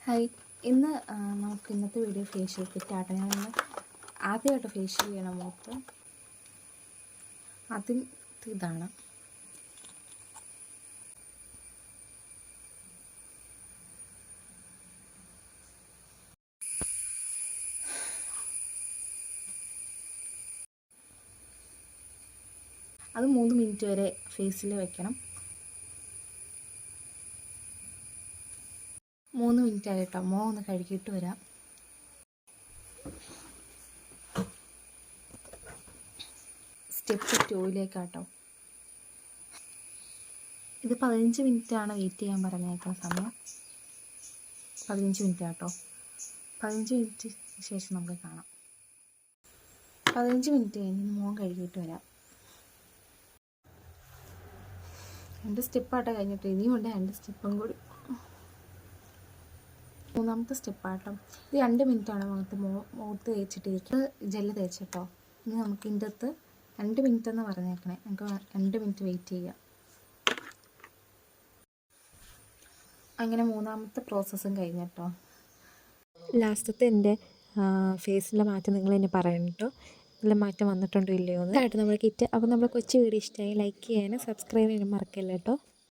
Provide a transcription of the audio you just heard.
Hi, ഇന്ന് നമുക്ക് ഇന്നത്തെ വീഡിയോ ഫേഷ്യൽ കിറ്റാട്ടോ. ഞാനിന്ന് ആദ്യമായിട്ട് ഫേഷ്യൽ ചെയ്യണം മുഖത്ത്. ആദ്യം ഇതാണ്. അത് 3 മിനിറ്റ് വരെ ഫേസിൽ വെക്കണം. 3 മിനിറ്റ് ആയിട്ടോ. മുഖം ഒന്ന് കഴുകിയിട്ട് വരാം. സ്റ്റെപ്പ് 2ലേക്കാട്ടോ. ഇത് 15 മിനിറ്റാണ് വെയിറ്റ് ചെയ്യാൻ പറഞ്ഞേക്കുന്ന സമയം. 15 മിനിറ്റ് ആട്ടോ. 15 മിനിറ്റ് ശേഷം നമുക്ക് കാണാം. 15 മിനിറ്റ് കഴിഞ്ഞ് മുഖം കഴുകിയിട്ട് വരാം. 2 സ്റ്റെപ്പാട്ടോ കഴിഞ്ഞിട്ട്. ഇനിയുണ്ട് 2 സ്റ്റെപ്പും കൂടി. മൂന്നാമത്തെ സ്റ്റെപ്പാട്ടോ. ഇത് 2 മിനിറ്റാണ് മുഖത്ത് തേച്ചിട്ടിരിക്കുന്നത്. ജെല്ല് തേച്ചിട്ടോ. ഇനി നമുക്ക് ഇതിൻ്റെ അകത്ത് 2 മിനിറ്റ് എന്ന് പറഞ്ഞേക്കണേ. നമുക്ക് 2 മിനിറ്റ് വെയിറ്റ് ചെയ്യാം. അങ്ങനെ മൂന്നാമത്തെ പ്രോസസ്സും കഴിഞ്ഞിട്ടോ. ലാസ്റ്റത്തെ എൻ്റെ ഫേസിലെ മാറ്റം നിങ്ങൾ എന്നെ പറയണം കേട്ടോ. നല്ല മാറ്റം വന്നിട്ടുണ്ടോ ഇല്ലയോ എന്ന്. നമ്മുടെ കിറ്റ്. അപ്പോൾ നമ്മുടെ കൊച്ചു വീഡിയോ ഇഷ്ടമായി ലൈക്ക് ചെയ്യാനും സബ്സ്ക്രൈബ് ചെയ്യാനും മറക്കല്ല കേട്ടോ.